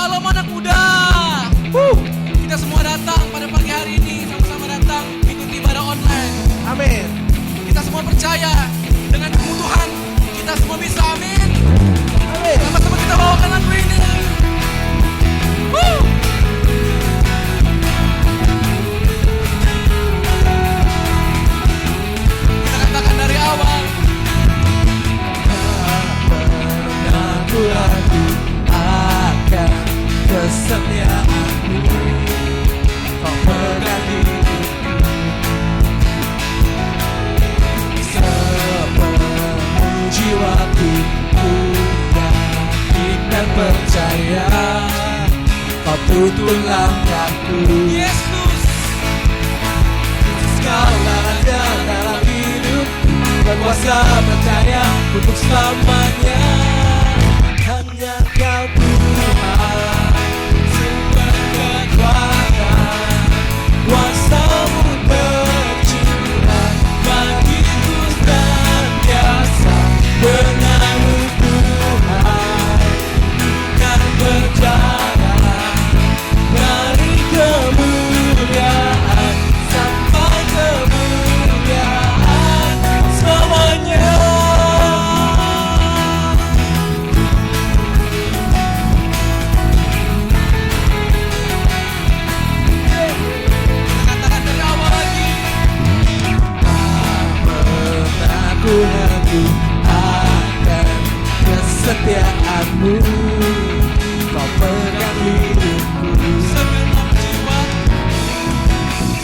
Shalom anak muda. Kita semua datang pada pagi hari ini, sama-sama datang ikuti ibadah online. Amin. Kita semua percaya dengan kebutuhan kita semua bisa, amin. Amin. Sama-sama kita bawakan lagu ini. Kita katakan dari awal. Aku ragu akan kesetiaanmu, kau pegang hidupku sepenuh jiwaku. Ku yakin dan percaya kau tuntun langkahku. Yesus, Kaulah raja dalam hidupku, berkuasa percaya untuk selamanya. Hanya kau Tuhan, sumber kekuatan, kuasa-Mu tercurah bagiku senantiasa. Denganmu Tuhan, bukan berjalan dari kemuliaan sampai kemuliaan selamanya. katakan dari awal lagi. Aku ragu akan kesetiaanmu, kau pegang hidupku Segenap jiwa,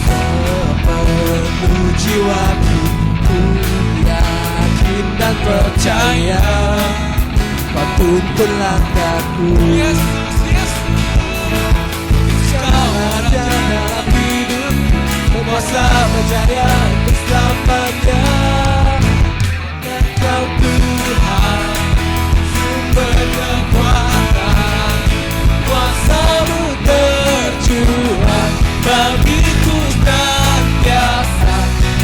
sepenuh jiwaku. Ku yakin dan percaya kau tuntun langkahku. Yesus, Yesus. Kau ada dalam hidup, berkuasa percaya untuk selamanya. Dan kau Tuhan, sumber kekuatan, kuasa-Mu tercurah bagiku senantiasa.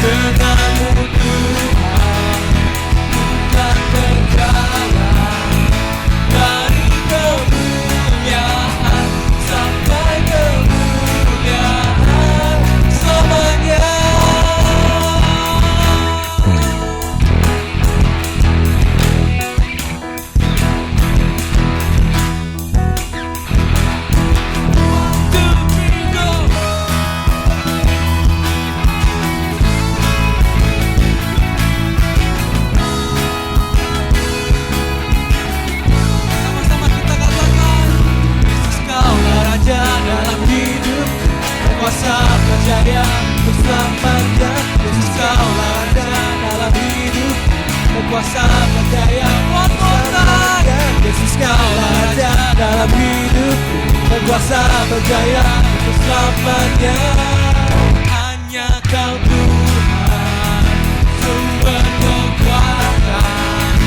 Denganmu Tuhan, bukan berjalan dari kemuliaan sampai kemuliaan selamanya. Sama-sama kita katakan. Yesus, Kaulah raja dalam hidup, berkuasa percaya untuk selamanya. Yesus, Kaulah raja dalam hidup, berkuasa percaya untuk selamanya. Yesus, Kaulah raja dalam hidup, berkuasa percaya untuk selamanya. Hanya Kau Tuhan, sumber kekuatan,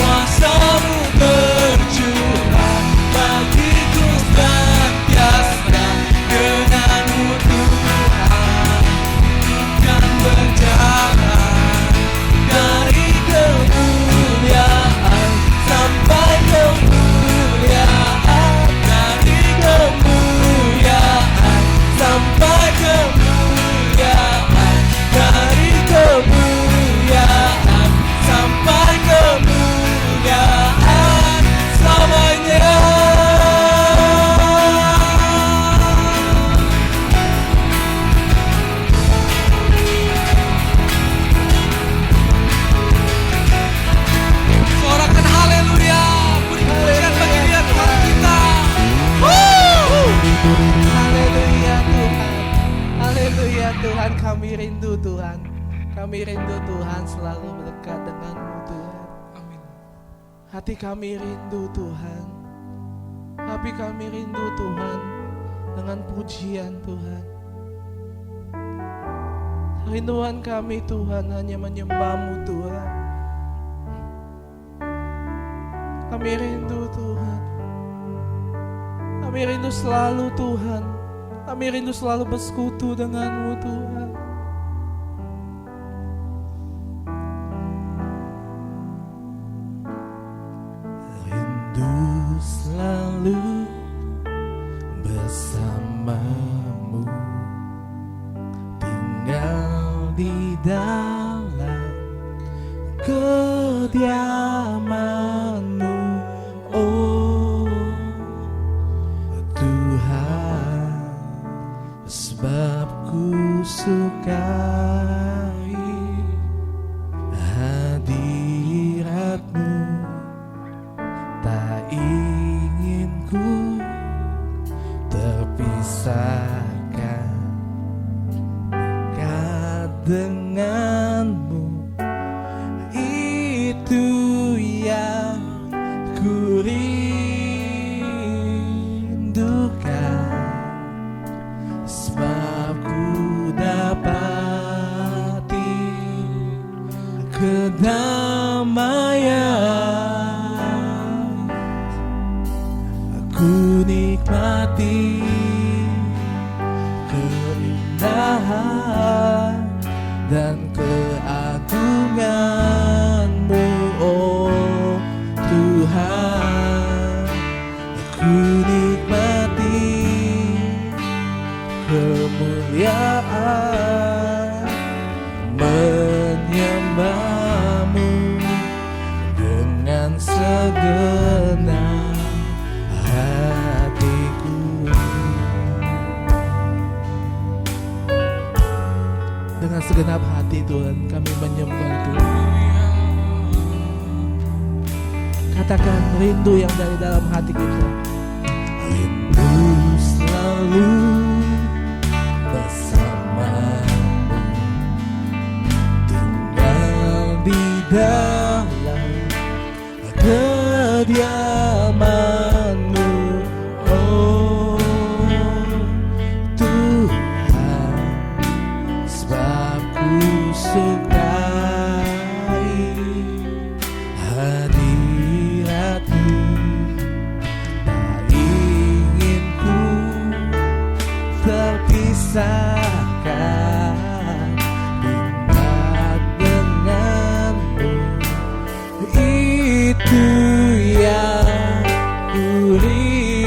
kuasa-Mu tercurah bagiku senantiasa. Denganmu Tuhan, bukan berjalan dari kemuliaan sampai kemuliaan, dari kemuliaan sampai kemuliaan, dari kemuliaan sampai kemuliaan selamanya. sorakan haleluya. Beri pujian bagi Dia Tuhan kita. Haleluya Tuhan, haleluya Tuhan, kami rindu Tuhan. Kami rindu Tuhan selalu mendekat dengan-Mu Tuhan. Amin. Hati kami rindu Tuhan, hati kami rindu Tuhan dengan pujian Tuhan. Rinduan kami Tuhan hanya menyembah-Mu Tuhan. Kami rindu Tuhan, kami rindu selalu Tuhan. Kami rindu selalu bersekutu dengan-Mu Tuhan. Rindu selalu hadirat-Mu, tak ingin ku terpisahkan dekat denganmu. Itu yang ku rindukan, sebab ku dapati kedamaian. Aku nikmati keindahan dan keagungan-Mu, oh Tuhan. Aku nikmati kemuliaan, menyembah-Mu dengan segenap hatiku. Dengan segenap hati Tuhan kami menyembah Tuhan. Katakan rindu yang dari dalam hati kita. Rindu selalu bersama-Mu, tinggal di dalam kediaman-Mu, oh Tuhan. Sebab ku sukai hadirat-Mu, tak ingin ku terpisahkan dekat dengan-Mu. Itu yang ku rindukan,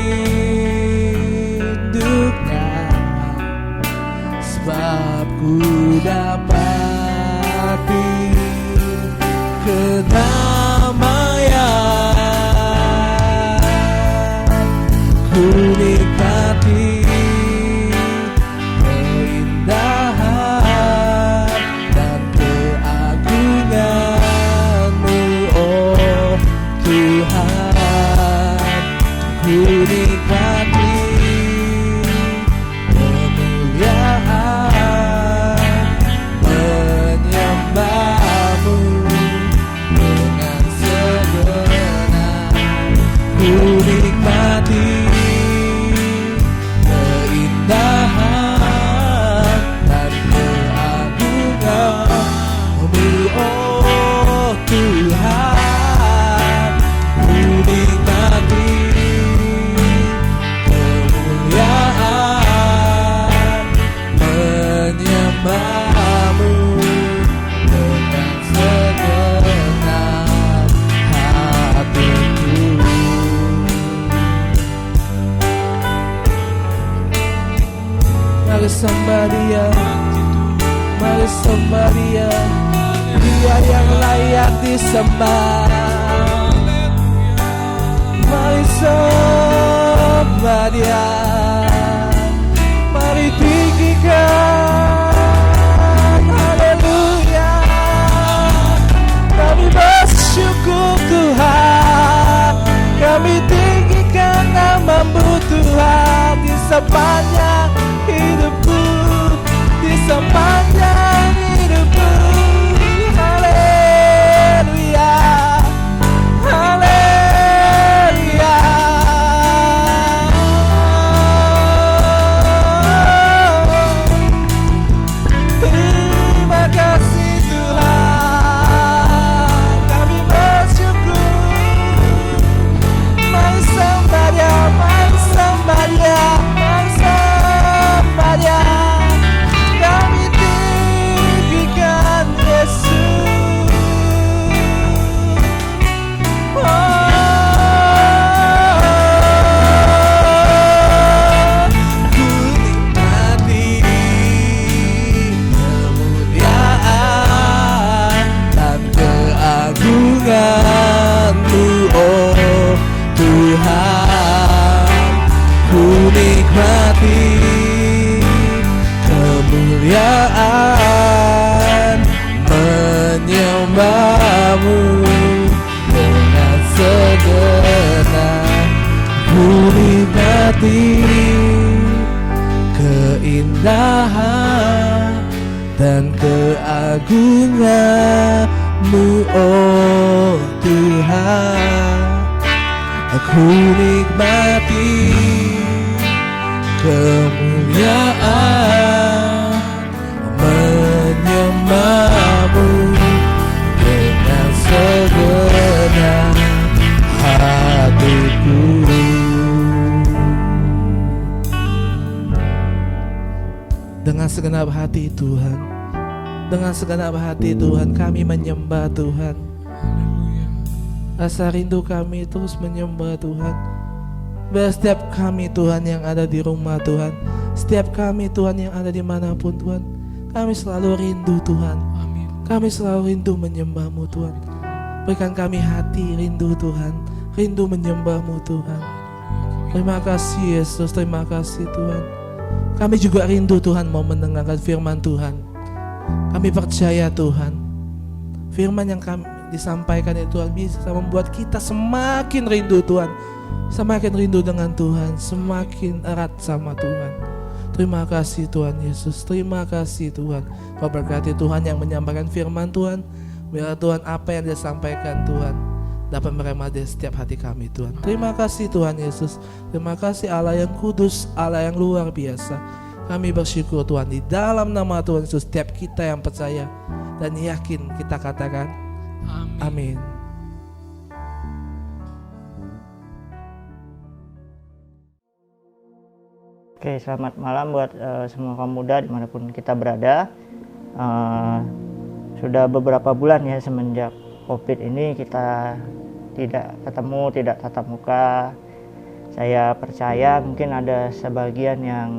sebab ku dapati kedamaian. Ku nikmati keindahan dan keagungan-Mu, oh Tuhan. Ku nikmati kemuliaan, menyembah-Mu dengan segenap. Ku nikmati keindahan dan keagungan-Mu, oh Tuhan. Ku nikmati kemuliaan, menyembah-Mu dengan segenap hatiku. Mari sembah Dia, mari sembah Dia, Dia yang layak disembah. Mari sembah Dia, mari tinggikan, haleluya. Kami bersyukur Tuhan, kami tinggikan nama-Mu Tuhan di sepanjang hidupku, di sepanjang hidupku. Haleluya, haleluya. Terima kasih Tuhan, kami bersyukur. Mari sembah Dia, mari sembah Dia, mari sembah Dia. Kami tinggikan Yesus. Ku nikmati kemuliaan dan keagungan-Mu, oh Tuhan. Ku nikmati kemuliaan kemuliaan menyembahmu dengan segenap nikmati keindahan dan keagungan-Mu, oh Tuhan. Aku nikmati kemuliaan menyembahmu dengan segenap hatiku. Dengan segenap hati Tuhan, dengan segenap hati Tuhan kami menyembah Tuhan. Rasa rindu kami terus menyembah Tuhan. Biar setiap kami Tuhan yang ada di rumah Tuhan, setiap kami Tuhan yang ada dimanapun Tuhan, kami selalu rindu Tuhan. Kami selalu rindu menyembah-Mu Tuhan. Berikan kami hati rindu Tuhan, rindu menyembah-Mu Tuhan. Terima kasih Yesus, terima kasih Tuhan. Kami juga rindu Tuhan mau mendengarkan firman Tuhan. Kami percaya Tuhan, firman yang kami disampaikan itu Tuhan bisa membuat kita semakin rindu Tuhan, semakin rindu dengan Tuhan, semakin erat sama Tuhan. Terima kasih Tuhan Yesus, terima kasih Tuhan. Kau berkati Tuhan yang menyampaikan firman Tuhan. Biar Tuhan apa yang dia sampaikan Tuhan dapat merema di setiap hati kami Tuhan. Terima kasih Tuhan Yesus. Terima kasih Allah yang kudus, Allah yang luar biasa. Kami bersyukur Tuhan, di dalam nama Tuhan Yesus setiap kita yang percaya dan yakin kita katakan amin. Oke, selamat malam buat semua kaum muda dimanapun kita berada. Sudah beberapa bulan ya semenjak COVID ini kita tidak ketemu, tidak tatap muka. Saya percaya mungkin ada sebagian yang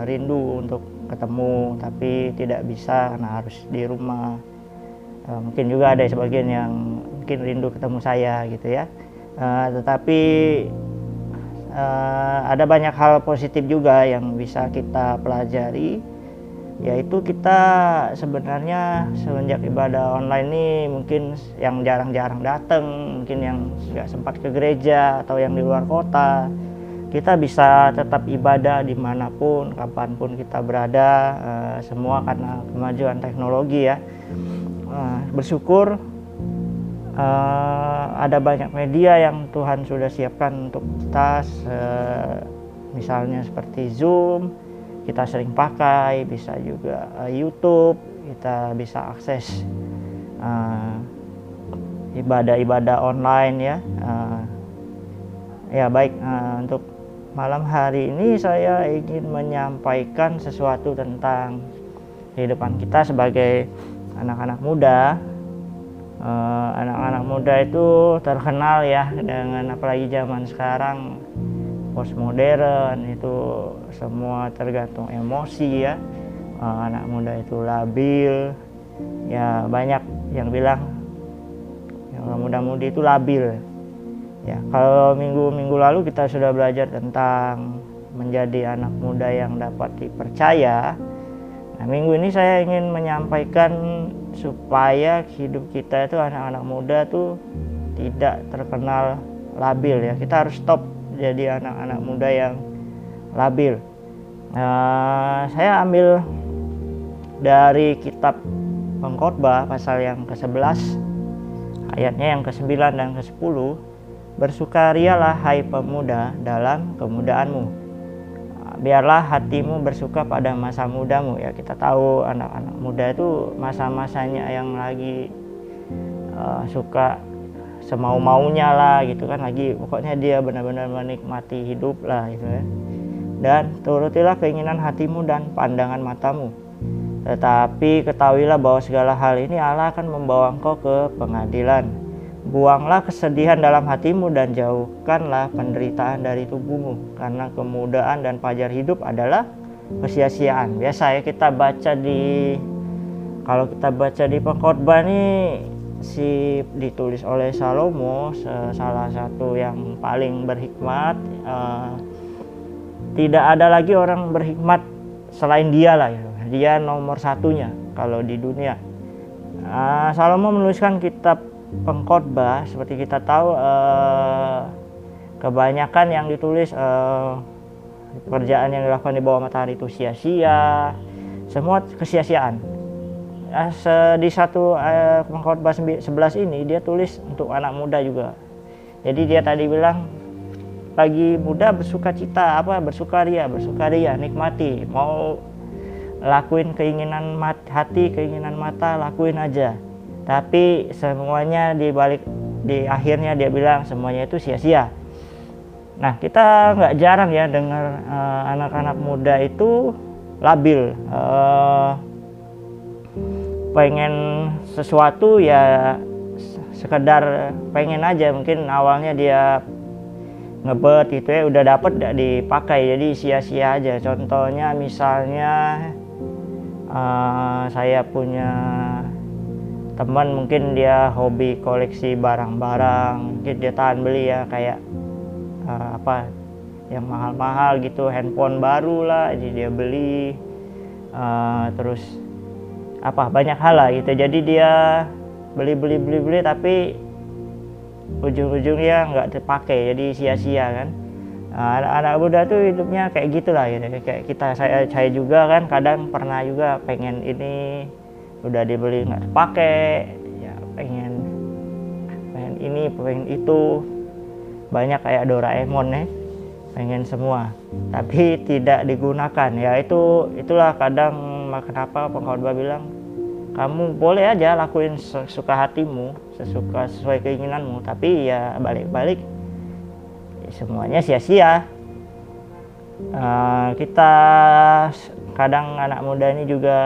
rindu untuk ketemu tapi tidak bisa karena harus di rumah. Mungkin juga ada sebagian yang mungkin rindu ketemu saya gitu ya. Tetapi ada banyak hal positif juga yang bisa kita pelajari, yaitu kita sebenarnya semenjak ibadah online ini mungkin yang jarang-jarang datang, mungkin yang nggak sempat ke gereja atau yang di luar kota, kita bisa tetap ibadah dimanapun, kapanpun kita berada, semua karena kemajuan teknologi ya. Bersyukur ada banyak media yang Tuhan sudah siapkan untuk kita, misalnya seperti Zoom, kita sering pakai, bisa juga YouTube, kita bisa akses ibadah-ibadah online ya. Ya baik, untuk malam hari ini saya ingin menyampaikan sesuatu tentang kehidupan kita sebagai anak-anak muda. Anak-anak muda itu terkenal ya dengan apalagi zaman sekarang postmodern, itu semua tergantung emosi ya. Anak muda itu labil ya, banyak yang bilang yang muda-mudi itu labil ya. Kalau minggu lalu kita sudah belajar tentang menjadi anak muda yang dapat dipercaya. Nah, minggu ini saya ingin menyampaikan supaya hidup kita itu anak-anak muda tuh tidak terkenal labil ya. Kita harus stop jadi anak-anak muda yang labil. Saya ambil dari kitab Pengkhotbah pasal yang ke-11, ayatnya yang ke-9 dan ke-10. Bersukarialah hai pemuda dalam kemudaanmu, biarlah hatimu bersuka pada masa mudamu ya. Kita tahu anak-anak muda itu masa-masanya yang lagi suka semau-maunya lah gitu kan, lagi pokoknya dia benar-benar menikmati hidup lah gitu ya. Dan turutilah keinginan hatimu dan pandangan matamu, tetapi ketahuilah bahwa segala hal ini Allah akan membawa engkau ke pengadilan. Buanglah kesedihan dalam hatimu dan jauhkanlah penderitaan dari tubuhmu, karena kemudaan dan fajar hidup adalah kesia-siaan. Biasa ya kita baca kalau kita baca di Pengkhotbah ini ditulis oleh Salomo, salah satu yang paling berhikmat. Tidak ada lagi orang berhikmat selain dia lah gitu. dia nomor satunya kalau di dunia. Salomo menuliskan kitab Pengkhotbah, seperti kita tahu kebanyakan yang ditulis pekerjaan yang dilakukan di bawah matahari itu sia-sia, semua kesia-siaan. Di satu Pengkhotbah 11 ini dia tulis untuk anak muda juga. Jadi dia tadi bilang pagi muda bersukacita, bersukaria, nikmati, mau lakuin keinginan hati, keinginan mata, lakuin aja. Tapi semuanya di akhirnya dia bilang semuanya itu sia-sia. Nah, kita nggak jarang ya dengar anak-anak muda itu labil, pengen sesuatu ya sekedar pengen aja, mungkin awalnya dia ngebet gitu ya, udah dapet gak dipakai, jadi sia-sia aja. Contohnya misalnya saya punya teman, mungkin dia hobi koleksi barang-barang, mungkin dia tahan beli ya, kayak yang mahal-mahal gitu, handphone baru lah jadi dia beli, terus banyak hal lah gitu. Jadi dia beli tapi ujung-ujungnya nggak terpakai, jadi sia-sia kan. Anak-anak muda tuh hidupnya kayak gitulah gitu. Kayak saya juga kan kadang pernah juga pengen ini, udah dibeli nggak terpakai, ya pengen ini, pengen itu, banyak kayak Doraemon ya, pengen semua tapi tidak digunakan. Ya itulah kadang kenapa Pengkhotbah bilang kamu boleh aja lakuin sesuka hatimu, sesuai keinginanmu, tapi ya balik-balik semuanya sia-sia. Kita kadang anak muda ini juga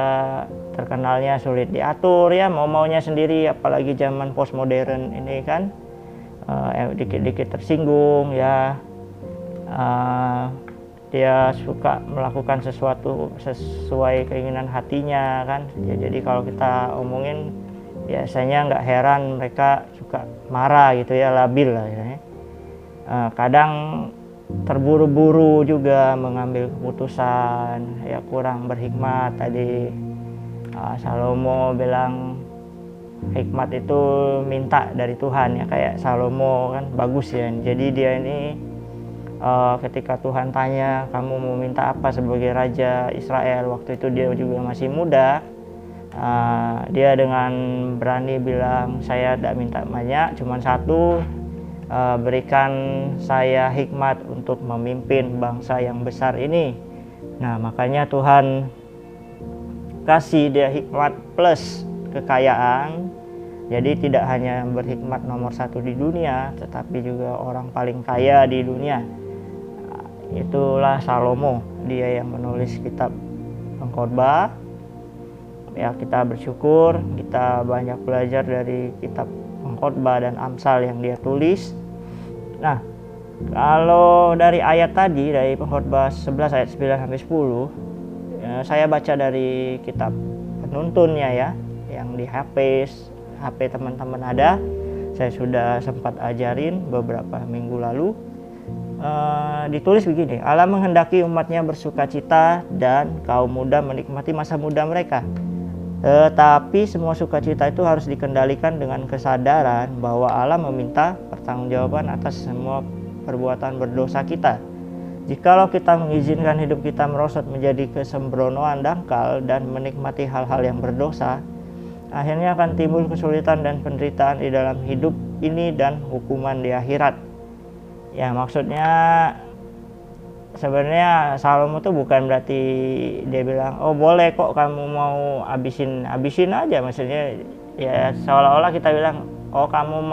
terkenalnya sulit diatur ya, maunya sendiri, apalagi zaman postmodern ini kan, dikit-dikit tersinggung ya. Dia suka melakukan sesuatu sesuai keinginan hatinya kan ya. Jadi kalau kita omongin biasanya nggak heran mereka suka marah gitu ya, labil lah ya. Kadang terburu-buru juga mengambil keputusan ya, kurang berhikmat. Tadi Salomo bilang hikmat itu minta dari Tuhan ya, kayak Salomo kan bagus ya. Jadi dia ini ketika Tuhan tanya kamu mau minta apa sebagai raja Israel, waktu itu dia juga masih muda, dia dengan berani bilang saya tidak minta banyak, cuma satu, berikan saya hikmat untuk memimpin bangsa yang besar ini. Nah makanya Tuhan kasih dia hikmat plus kekayaan. Jadi tidak hanya berhikmat nomor satu di dunia, tetapi juga orang paling kaya di dunia. Itulah Salomo, dia yang menulis kitab Pengkhotbah. Ya kita bersyukur, kita banyak belajar dari kitab Pengkhotbah dan Amsal yang dia tulis. Nah, kalau dari ayat tadi, dari Pengkhotbah 11 ayat 9 sampai 10, ya, saya baca dari kitab penuntunnya ya, yang di HP teman-teman ada. Saya sudah sempat ajarin beberapa minggu lalu. Ditulis begini, Allah menghendaki umatnya bersukacita dan kaum muda menikmati masa muda mereka. Tetapi semua sukacita itu harus dikendalikan dengan kesadaran bahwa Allah meminta pertanggungjawaban atas semua perbuatan berdosa kita. Jikalau kita mengizinkan hidup kita merosot menjadi kesembronoan dangkal dan menikmati hal-hal yang berdosa, akhirnya akan timbul kesulitan dan penderitaan di dalam hidup ini dan hukuman di akhirat. Ya maksudnya sebenarnya Salomo tuh bukan berarti dia bilang oh boleh kok kamu mau habisin aja, maksudnya ya seolah-olah kita bilang oh kamu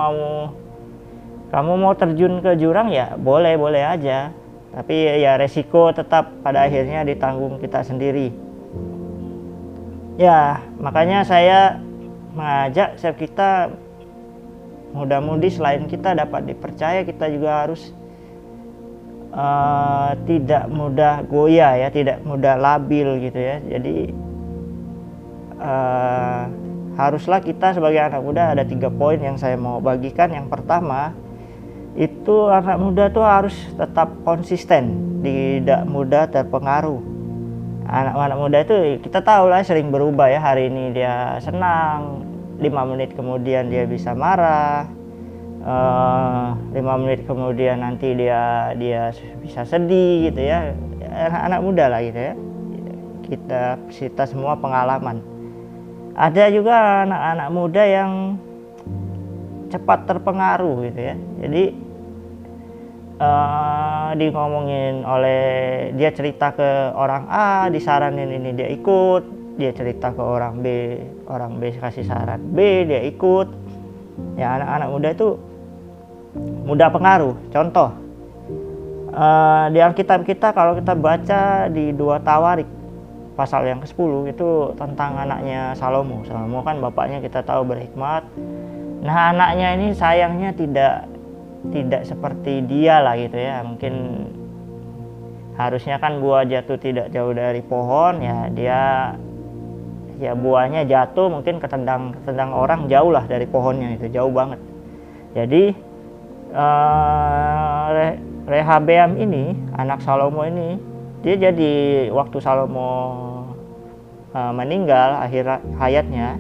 mau terjun ke jurang ya boleh aja, tapi ya resiko tetap pada akhirnya ditanggung kita sendiri. Ya makanya saya mengajak setiap kita, mudah-mudi selain kita dapat dipercaya, kita juga harus tidak mudah goyah ya, tidak mudah labil gitu ya. Jadi haruslah kita sebagai anak muda, ada 3 poin yang saya mau bagikan. Yang pertama itu anak muda tuh harus tetap konsisten, tidak mudah terpengaruh. Anak-anak muda itu kita tahu lah sering berubah ya. Hari ini dia senang, 5 menit kemudian dia bisa marah, 5 menit kemudian nanti dia bisa sedih gitu ya. Anak-anak muda lah gitu ya. Kita semua pengalaman. Ada juga anak-anak muda yang cepat terpengaruh gitu ya. Jadi di ngomongin oleh dia cerita ke orang A, disaranin ini dia ikut, dia cerita ke orang B kasih saran B, dia ikut. Ya anak-anak muda itu mudah pengaruh. Contoh di Alkitab kita, kalau kita baca di 2 Tawarik pasal yang ke-10 itu tentang anaknya Salomo. Salomo kan bapaknya kita tahu berhikmat. Nah anaknya ini sayangnya tidak seperti dia lah gitu ya. Mungkin harusnya kan buah jatuh tidak jauh dari pohon, ya dia ya buahnya jatuh mungkin ketendang orang jauh lah dari pohonnya, itu jauh banget. Jadi Rehabeam ini, anak Salomo ini, dia jadi waktu Salomo meninggal akhir hayatnya,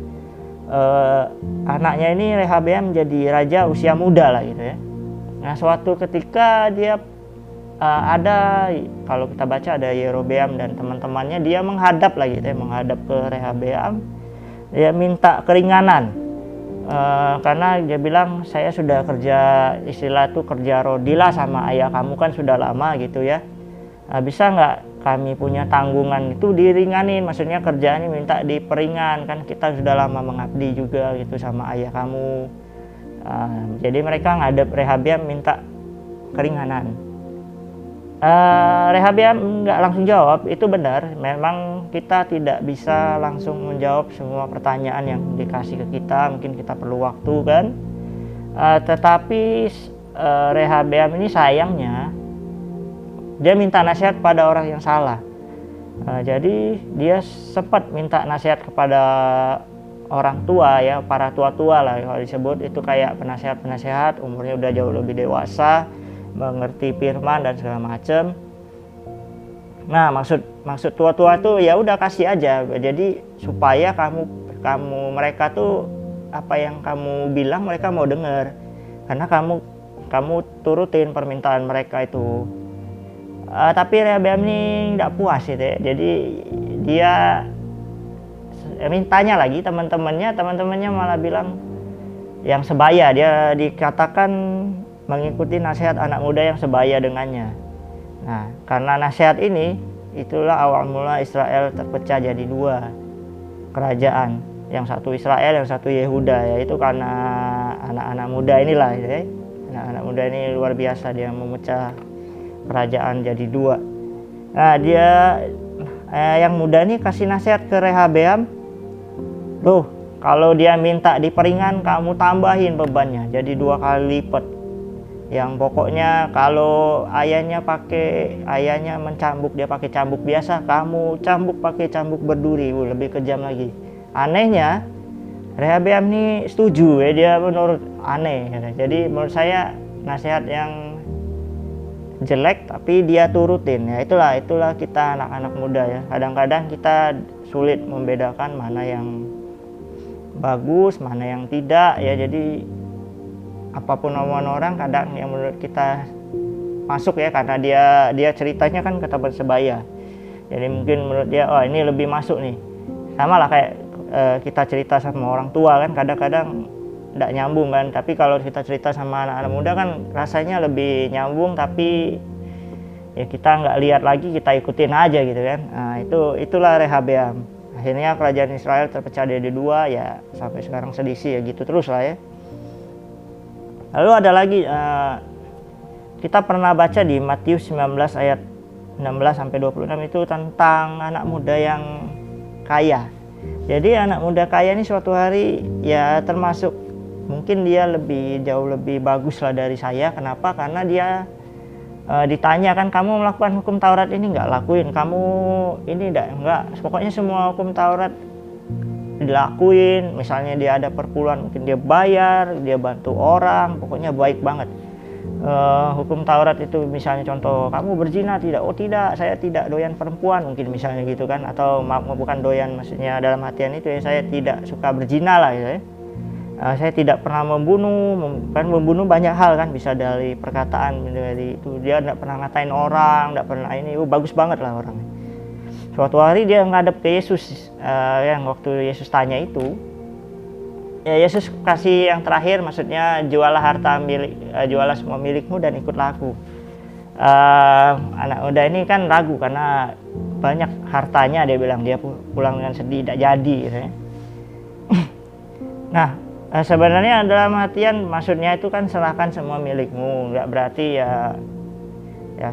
anaknya ini Rehabeam jadi raja usia muda lah gitu ya. Nah suatu ketika dia kalau kita baca ada Yerobeam dan teman-temannya, dia menghadap lagi gitu ya, menghadap ke Rehabeam, dia minta keringanan karena dia bilang, saya sudah kerja, istilah itu kerja rodilah sama ayah kamu kan sudah lama gitu ya. Bisa nggak kami punya tanggungan itu diringanin, maksudnya kerjaannya minta diperingan, kan kita sudah lama mengabdi juga gitu sama ayah kamu. Jadi mereka ngadep Rehabeam minta keringanan. Rehabeam nggak langsung jawab, itu benar. Memang kita tidak bisa langsung menjawab semua pertanyaan yang dikasih ke kita, mungkin kita perlu waktu kan. Tetapi Rehabeam ini sayangnya dia minta nasihat pada orang yang salah. Jadi dia sempat minta nasihat kepada orang tua ya, para tua-tua lah kalau disebut, itu kayak penasehat-penasehat umurnya udah jauh lebih dewasa, mengerti firman dan segala macam. Nah maksud tua-tua tuh ya udah kasih aja, jadi supaya mereka tuh apa yang kamu bilang mereka mau dengar, karena kamu turutin permintaan mereka itu. Tapi Rehabeam ini nggak puas gitu ya, jadi dia mintanya lagi, teman-temannya malah bilang yang sebaya, dia dikatakan mengikuti nasihat anak muda yang sebaya dengannya. Nah karena nasihat ini, itulah awal mula Israel terpecah jadi 2 kerajaan, yang satu Israel, yang satu Yehuda, yaitu karena anak-anak muda inilah ya. Anak-anak muda ini luar biasa, dia memecah kerajaan jadi 2. Nah dia yang muda ini kasih nasihat ke Rehabeam, loh kalau dia minta diperingan, kamu tambahin bebannya jadi 2 kali lipat. Yang pokoknya kalau ayahnya mencambuk, dia pakai cambuk biasa, kamu cambuk pakai cambuk berduri, lebih kejam lagi. Anehnya Rehabeam ini setuju ya, dia menurut aneh. Jadi menurut saya nasihat yang jelek tapi dia turutin. Ya itulah kita anak-anak muda ya. Kadang-kadang kita sulit membedakan mana yang bagus, mana yang tidak ya. Jadi apapun omongan orang kadang yang menurut kita masuk ya, karena dia ceritanya kan kata bersebaya. Jadi mungkin menurut dia, oh ini lebih masuk nih. Sama lah kayak kita cerita sama orang tua kan kadang-kadang tidak nyambung kan, tapi kalau kita cerita sama anak-anak muda kan rasanya lebih nyambung, tapi ya kita nggak lihat lagi, kita ikutin aja gitu kan. Nah itulah Rehabeam. Akhirnya kerajaan Israel terpecah jadi 2 ya, sampai sekarang sedisi ya gitu terus lah ya. Lalu ada lagi kita pernah baca di Matius 19 ayat 16 sampai 26 itu tentang anak muda yang kaya. Jadi anak muda kaya ini suatu hari ya termasuk mungkin dia jauh lebih bagus lah dari saya. Kenapa? Karena dia ditanya kan, kamu melakukan hukum Taurat ini nggak lakuin, kamu ini nggak, pokoknya semua hukum Taurat dilakuin. Misalnya dia ada perpuluhan mungkin dia bayar, dia bantu orang, pokoknya baik banget. hukum Taurat itu misalnya contoh kamu berzina tidak, oh tidak, saya tidak doyan perempuan mungkin misalnya gitu kan, atau bukan doyan maksudnya dalam artian itu ya, saya tidak suka berzina lah gitu ya. Saya tidak pernah membunuh, kan membunuh banyak hal kan, bisa dari perkataan, dari itu dia tidak pernah ngatain orang, tidak pernah ini, bagus banget lah orangnya. Suatu hari dia ngadep ke Yesus, yang waktu Yesus tanya itu, ya Yesus kasih yang terakhir, maksudnya jualah harta milik, jualah semua milikmu dan ikutlah aku. Anak muda ini kan ragu karena banyak hartanya, dia bilang dia pulang dengan sedih, tidak jadi gitu ya. Nah, sebenarnya dalam artian maksudnya itu kan serahkan semua milikmu, nggak berarti ya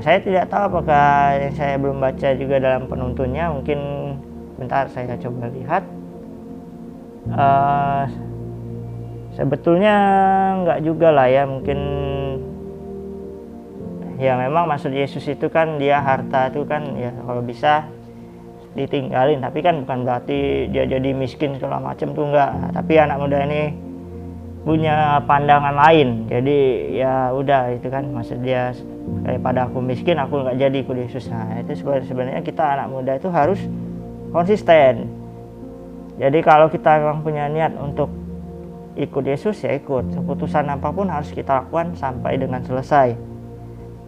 saya tidak tahu apakah yang saya belum baca juga dalam penuntunnya, mungkin bentar saya coba lihat. Sebetulnya nggak juga lah ya, mungkin ya memang maksud Yesus itu kan dia harta itu kan ya kalau bisa ditinggalin, tapi kan bukan berarti dia jadi miskin segala macam tuh enggak. Tapi anak muda ini punya pandangan lain, jadi ya udah itu kan maksud dia, daripada aku miskin aku nggak jadi ikut Yesus. Nah itu sebenarnya kita anak muda itu harus konsisten. Jadi kalau kita memang punya niat untuk ikut Yesus ya ikut, keputusan apapun harus kita lakukan sampai dengan selesai.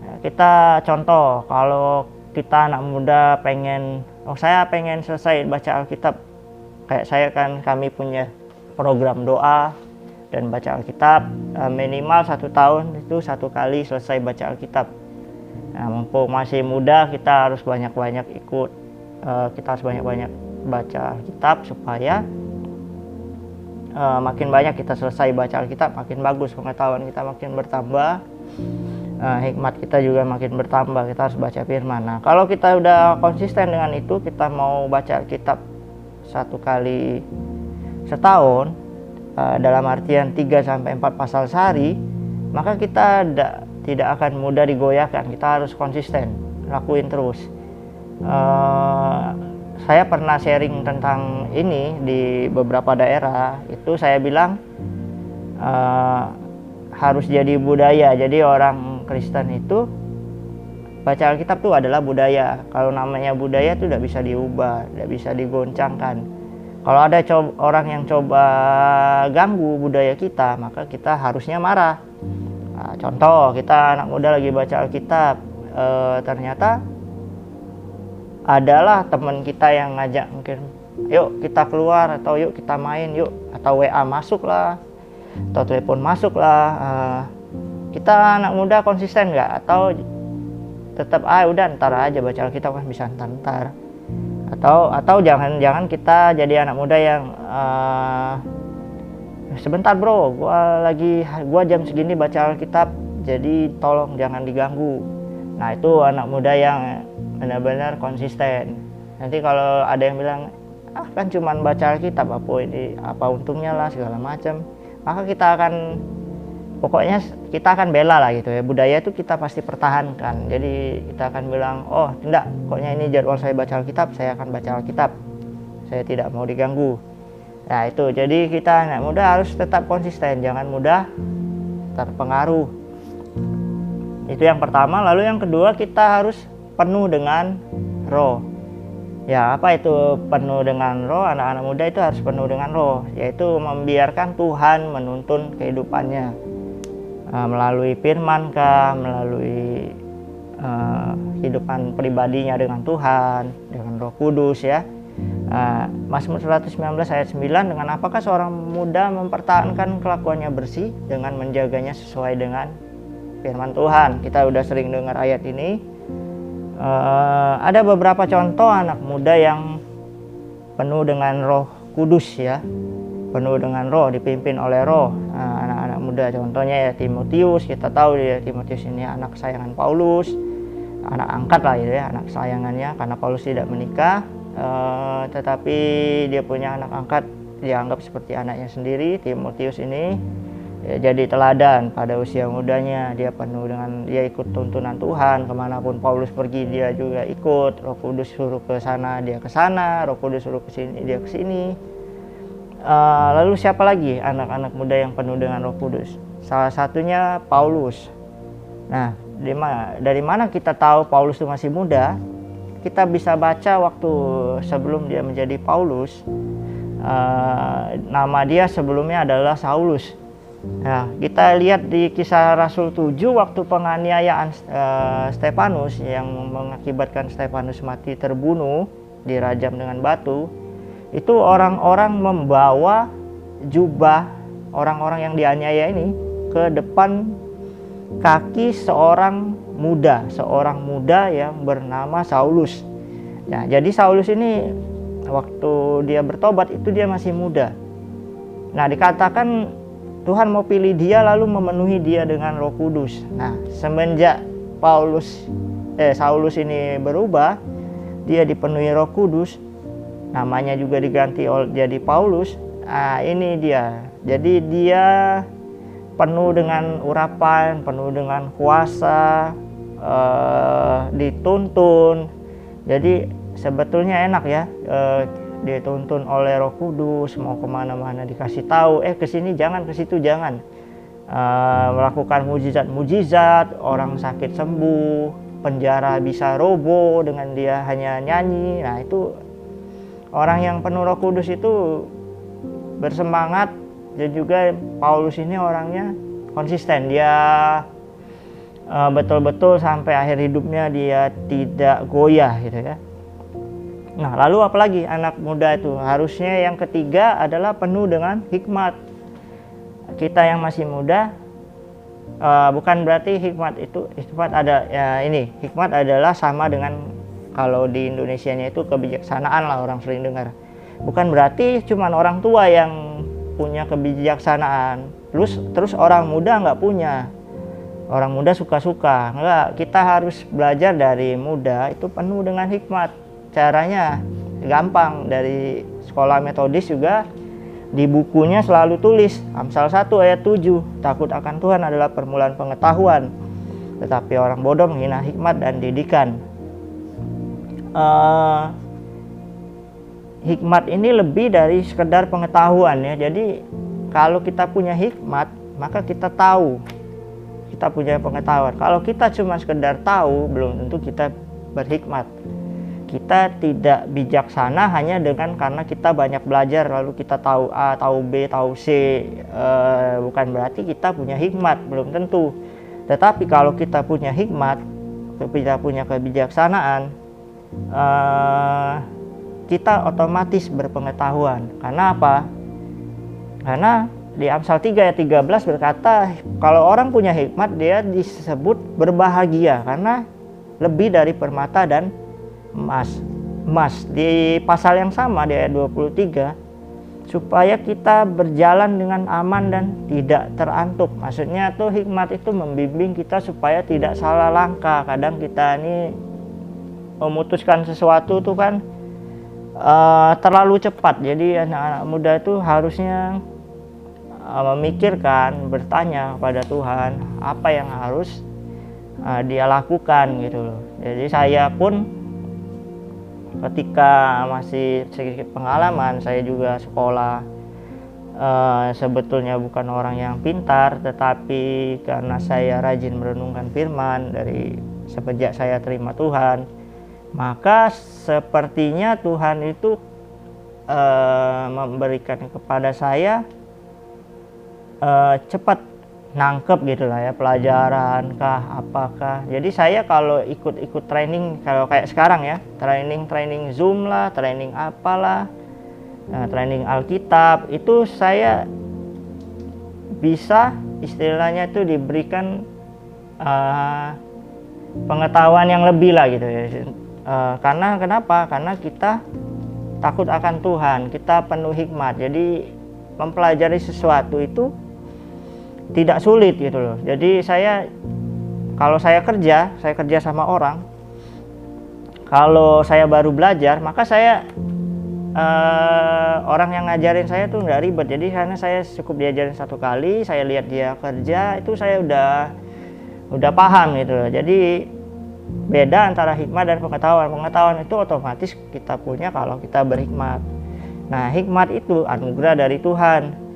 Nah, kita contoh kalau kita anak muda pengen, saya pengen selesai baca Alkitab, kayak saya kan, kami punya program doa dan baca Alkitab minimal 1 tahun itu 1 kali selesai baca Alkitab. Nah, mumpung masih muda kita harus banyak-banyak ikut, kita harus banyak-banyak baca Alkitab supaya makin banyak kita selesai baca Alkitab, makin bagus pengetahuan kita, makin bertambah, hikmat kita juga makin bertambah. Kita harus baca firman. Nah kalau kita udah konsisten dengan itu, kita mau baca Alkitab 1 kali setahun, dalam artian 3-4 pasal sehari, maka kita tidak akan mudah digoyahkan. Kita harus konsisten lakuin terus. Saya pernah sharing tentang ini di beberapa daerah, itu saya bilang harus jadi budaya. Jadi orang Kristen itu baca Alkitab itu adalah budaya. Kalau namanya budaya itu tidak bisa diubah, tidak bisa digoncangkan. Kalau ada orang yang coba ganggu budaya kita, maka kita harusnya marah. Nah, contoh kita anak muda lagi baca Alkitab, ternyata adalah teman kita yang ngajak, mungkin yuk kita keluar, atau yuk kita main yuk, atau WA masuk lah, atau telepon masuk lah. Kita anak muda konsisten nggak? Atau tetap udah ntar aja baca Alkitab kan bisa ntar. Atau jangan kita jadi anak muda yang sebentar bro, gua jam segini baca Alkitab, jadi tolong jangan diganggu. Nah itu anak muda yang benar-benar konsisten. Nanti kalau ada yang bilang kan cuman baca Alkitab, apa untungnya lah segala macam, maka kita akan bela lah gitu ya. Budaya itu kita pasti pertahankan. Jadi kita akan bilang, oh tidak, pokoknya ini jadwal saya baca Alkitab, saya akan baca Alkitab, saya tidak mau diganggu. Nah itu, jadi kita anak muda harus tetap konsisten, jangan mudah terpengaruh. Itu yang pertama. Lalu yang kedua, kita harus penuh dengan roh. Ya apa itu penuh dengan roh? Anak-anak muda itu harus penuh dengan roh, yaitu membiarkan Tuhan menuntun kehidupannya. Melalui firman kah, melalui kehidupan pribadinya dengan Tuhan, dengan Roh Kudus ya. Mazmur 119 ayat 9, dengan apakah seorang muda mempertahankan kelakuannya bersih? Dengan menjaganya sesuai dengan firman Tuhan. Kita udah sering dengar ayat ini. Ada beberapa contoh anak muda yang penuh dengan Roh Kudus ya, penuh dengan roh, dipimpin oleh roh. Anak-anak muda contohnya ya Timotius. Kita tahu ya Timotius ini anak kesayangan Paulus, anak angkat lah ya, anak kesayangannya, karena Paulus tidak menikah, tetapi dia punya anak angkat, dianggap seperti anaknya sendiri. Timotius ini ya, jadi teladan pada usia mudanya. Dia penuh dengan, dia ikut tuntunan Tuhan, kemanapun Paulus pergi dia juga ikut. Roh Kudus suruh ke sana dia ke sana, Roh Kudus suruh ke sini dia ke sini. Lalu siapa lagi anak-anak muda yang penuh dengan Roh Kudus? Salah satunya Paulus. Nah, dari mana kita tahu Paulus itu masih muda? Kita bisa baca waktu sebelum dia menjadi Paulus, nama dia sebelumnya adalah Saulus. Nah, kita lihat di Kisah Rasul 7 waktu penganiayaan Stefanus yang mengakibatkan Stefanus mati terbunuh, dirajam dengan batu. Itu orang-orang membawa jubah orang-orang yang dianiaya ini ke depan kaki seorang muda yang bernama Saulus. Nah, jadi Saulus ini waktu dia bertobat itu dia masih muda. Nah, dikatakan Tuhan mau pilih dia lalu memenuhi dia dengan Roh Kudus. Nah, semenjak Saulus ini berubah, dia dipenuhi Roh Kudus, namanya juga diganti jadi Paulus. Nah, ini dia. Jadi dia penuh dengan urapan, penuh dengan kuasa, dituntun. Jadi sebetulnya enak ya, dituntun oleh Roh Kudus, mau kemana-mana dikasih tahu, kesini jangan, ke situ jangan, melakukan mujizat-mujizat, orang sakit sembuh, penjara bisa roboh dengan dia hanya nyanyi. Nah, itu orang yang penuh Roh Kudus itu bersemangat. Dan juga Paulus ini orangnya konsisten, dia betul-betul sampai akhir hidupnya dia tidak goyah gitu ya. Nah, lalu apalagi anak muda itu harusnya yang ketiga adalah penuh dengan hikmat. Kita yang masih muda, bukan berarti hikmat adalah sama dengan kalau di Indonesianya itu kebijaksanaan lah, orang sering dengar. Bukan berarti cuman orang tua yang punya kebijaksanaan, terus orang muda nggak punya. Orang muda suka-suka, enggak. Kita harus belajar dari muda itu penuh dengan hikmat. Caranya gampang, dari sekolah metodis juga di bukunya selalu tulis Amsal 1 ayat 7, takut akan Tuhan adalah permulaan pengetahuan, tetapi orang bodoh menghina hikmat dan didikan. Hikmat ini lebih dari sekedar pengetahuan ya. Jadi kalau kita punya hikmat, maka kita tahu, kita punya pengetahuan. Kalau kita cuma sekedar tahu, belum tentu kita berhikmat. Kita tidak bijaksana hanya karena kita banyak belajar lalu kita tahu A, tahu B, tahu C. Bukan berarti kita punya hikmat, belum tentu. Tetapi kalau kita punya hikmat, kita punya kebijaksanaan, kita otomatis berpengetahuan. Karena apa? Karena di Amsal 3 ayat 13 berkata, kalau orang punya hikmat dia disebut berbahagia karena lebih dari permata dan emas. Di pasal yang sama di ayat 23, supaya kita berjalan dengan aman dan tidak terantuk. Maksudnya tuh hikmat itu membimbing kita supaya tidak salah langkah. Kadang kita ini memutuskan sesuatu tuh kan terlalu cepat. Jadi anak-anak muda itu harusnya memikirkan, bertanya kepada Tuhan apa yang harus dia lakukan gitu loh. Jadi saya pun ketika masih sedikit pengalaman, saya juga sekolah, sebetulnya bukan orang yang pintar, tetapi karena saya rajin merenungkan firman dari semenjak saya terima Tuhan, maka sepertinya Tuhan itu memberikan kepada saya cepat nangkep gitu lah ya, pelajaran kah apakah. Jadi saya kalau ikut training, kalau kayak sekarang ya, training Zoom lah, training apalah, training Alkitab, itu saya bisa istilahnya itu diberikan pengetahuan yang lebih lah gitu ya. Karena kenapa? Karena kita takut akan Tuhan, kita penuh hikmat. Jadi mempelajari sesuatu itu tidak sulit gitu loh. Jadi kalau saya kerja sama orang, kalau saya baru belajar, maka saya orang yang ngajarin saya tuh nggak ribet. Jadi karena saya cukup diajarin satu kali, saya lihat dia kerja, itu saya udah paham gitu loh. Jadi beda antara hikmat dan pengetahuan. Pengetahuan itu otomatis kita punya kalau kita berhikmat. Nah, hikmat itu anugerah dari Tuhan.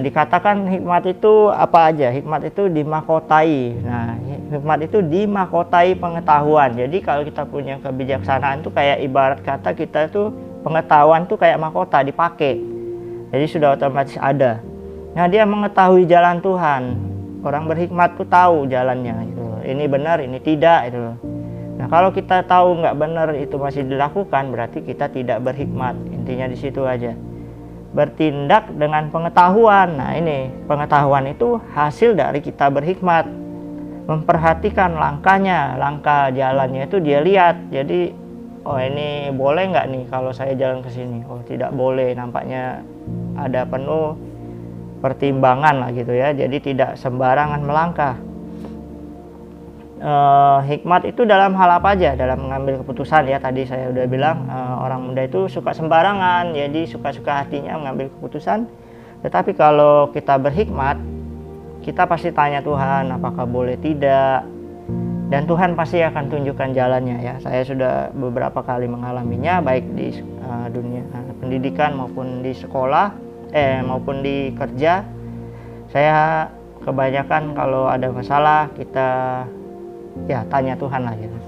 Dikatakan hikmat itu apa aja? Hikmat itu dimahkotai. Nah, hikmat itu dimahkotai pengetahuan. Jadi kalau kita punya kebijaksanaan itu kayak ibarat kata kita tuh pengetahuan tuh kayak mahkota dipakai. Jadi sudah otomatis ada. Nah, dia mengetahui jalan Tuhan. Orang berhikmat tuh tahu jalannya gitu. Ini benar, ini tidak itu. Nah, kalau kita tahu nggak benar itu masih dilakukan, berarti kita tidak berhikmat. Intinya di situ aja. Bertindak dengan pengetahuan. Nah, ini pengetahuan itu hasil dari kita berhikmat. Memperhatikan langkahnya, langkah jalannya itu dia lihat. Jadi, oh ini boleh nggak nih kalau saya jalan ke sini? Oh tidak boleh, nampaknya ada penuh pertimbangan lah gitu ya. Jadi tidak sembarangan melangkah. Hikmat itu dalam hal apa aja? Dalam mengambil keputusan ya, tadi saya udah bilang orang muda itu suka sembarangan, jadi suka-suka hatinya mengambil keputusan. Tetapi kalau kita berhikmat, kita pasti tanya Tuhan apakah boleh tidak, dan Tuhan pasti akan tunjukkan jalannya ya. Saya sudah beberapa kali mengalaminya, baik di dunia pendidikan maupun di sekolah maupun di kerja. Saya kebanyakan kalau ada masalah kita ya tanya Tuhan lah gitu.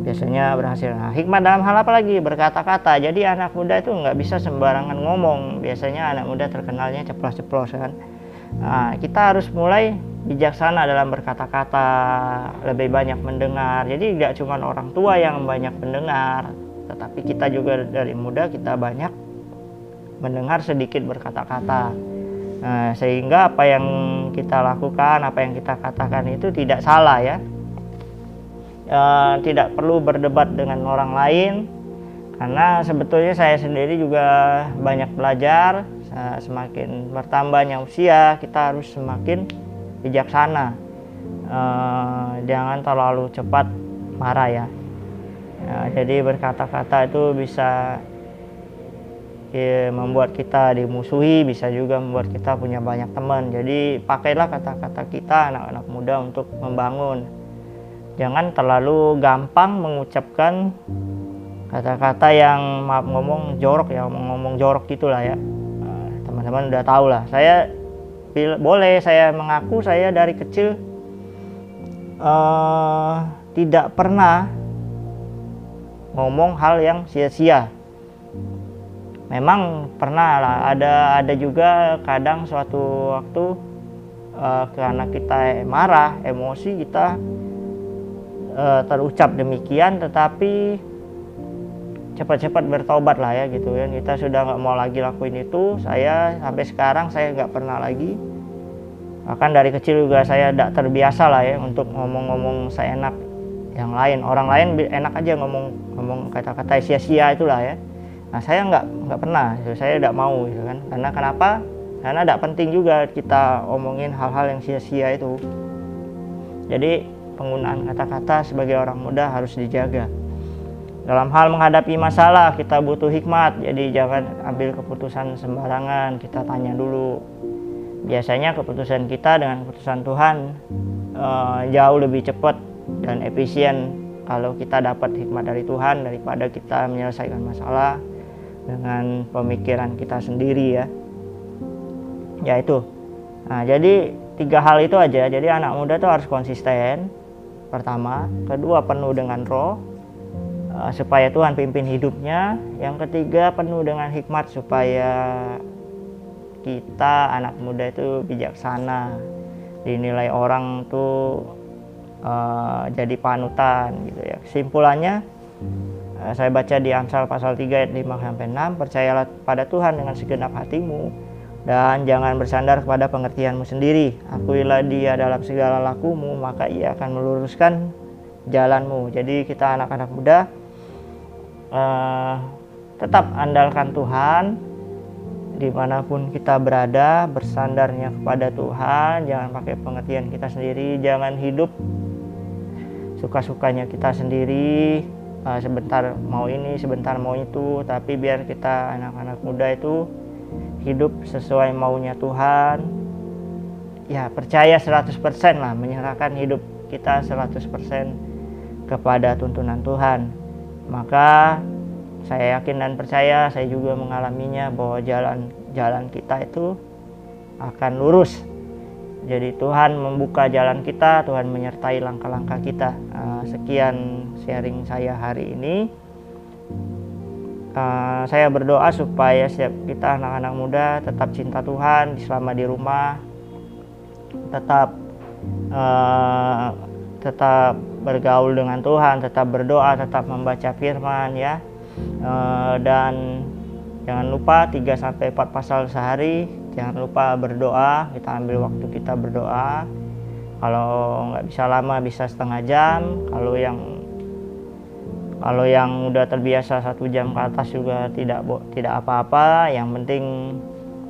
Biasanya berhasil. Nah, hikmat dalam hal apa lagi? Berkata-kata. Jadi anak muda itu nggak bisa sembarangan ngomong. Biasanya anak muda terkenalnya ceplos-ceplos kan. Nah, kita harus mulai bijaksana dalam berkata-kata, lebih banyak mendengar. Jadi nggak cuma orang tua yang banyak mendengar, tetapi kita juga dari muda kita banyak mendengar, sedikit berkata-kata. Nah, sehingga apa yang kita lakukan, apa yang kita katakan itu tidak salah ya. Tidak perlu berdebat dengan orang lain, karena sebetulnya saya sendiri juga banyak belajar. Semakin bertambahnya usia, kita harus semakin bijaksana. Jangan terlalu cepat marah ya. Jadi berkata-kata itu bisa membuat kita dimusuhi, bisa juga membuat kita punya banyak teman. Jadi pakailah kata-kata kita anak-anak muda untuk membangun. Jangan terlalu gampang mengucapkan kata-kata yang maaf ngomong jorok ya, ngomong jorok gitulah ya. Teman-teman udah tahu lah. Saya boleh saya mengaku saya dari kecil tidak pernah ngomong hal yang sia-sia. Memang pernah lah, ada juga kadang suatu waktu karena kita marah, emosi kita terucap demikian, tetapi cepat-cepat bertobat lah ya gitu kan. Kita sudah nggak mau lagi lakuin itu. Saya sampai sekarang saya nggak pernah lagi. Bahkan dari kecil juga saya tidak terbiasa lah ya untuk ngomong-ngomong seenak yang lain. Orang lain enak aja ngomong kata-kata sia-sia itulah ya. Nah, saya nggak pernah, saya tidak mau gitu kan. Karena kenapa? Karena tidak penting juga kita omongin hal-hal yang sia-sia itu. Jadi penggunaan kata-kata sebagai orang muda harus dijaga. Dalam hal menghadapi masalah kita butuh hikmat. Jadi jangan ambil keputusan sembarangan, kita tanya dulu. Biasanya keputusan kita dengan keputusan Tuhan jauh lebih cepat dan efisien kalau kita dapat hikmat dari Tuhan daripada kita menyelesaikan masalah dengan pemikiran kita sendiri ya. Ya itu. Nah, jadi 3 hal itu aja. Jadi anak muda tuh harus konsisten. Pertama, kedua penuh dengan roh supaya Tuhan pimpin hidupnya. Yang ketiga penuh dengan hikmat supaya kita anak muda itu bijaksana, dinilai orang tuh jadi panutan gitu ya. Kesimpulannya saya baca di Amsal pasal 3 ayat 5-6, percayalah pada Tuhan dengan segenap hatimu dan jangan bersandar kepada pengertianmu sendiri. Akuilah Dia dalam segala lakumu, maka Ia akan meluruskan jalanmu. Jadi kita anak-anak muda tetap andalkan Tuhan dimanapun kita berada, bersandarnya kepada Tuhan, jangan pakai pengertian kita sendiri, jangan hidup suka-sukanya kita sendiri, sebentar mau ini, sebentar mau itu, tapi biar kita anak-anak muda itu hidup sesuai maunya Tuhan. Ya percaya 100% lah, menyerahkan hidup kita 100% kepada tuntunan Tuhan. Maka saya yakin dan percaya, saya juga mengalaminya, bahwa jalan jalan kita itu akan lurus. Jadi Tuhan membuka jalan kita, Tuhan menyertai langkah-langkah kita. Sekian sharing saya hari ini. Saya berdoa supaya setiap kita anak-anak muda tetap cinta Tuhan selama di rumah, tetap bergaul dengan Tuhan, tetap berdoa, tetap membaca firman ya. Dan jangan lupa 3-4 pasal sehari. Jangan lupa berdoa, kita ambil waktu kita berdoa. Kalau nggak bisa lama bisa setengah jam. Kalau yang udah terbiasa 1 jam ke atas juga tidak apa-apa. Yang penting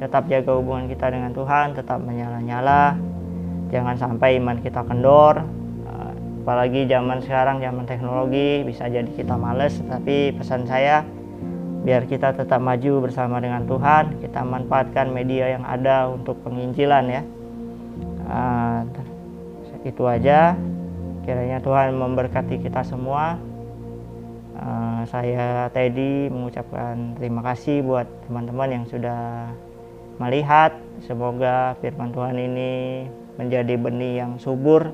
tetap jaga hubungan kita dengan Tuhan, tetap menyala-nyala. Jangan sampai iman kita kendor. Apalagi zaman sekarang, zaman teknologi, bisa jadi kita males. Tapi pesan saya, biar kita tetap maju bersama dengan Tuhan, kita manfaatkan media yang ada untuk penginjilan ya. Itu aja. Kiranya Tuhan memberkati kita semua. Saya Teddy mengucapkan terima kasih buat teman-teman yang sudah melihat. Semoga firman Tuhan ini menjadi benih yang subur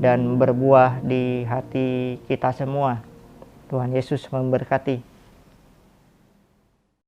dan berbuah di hati kita semua. Tuhan Yesus memberkati.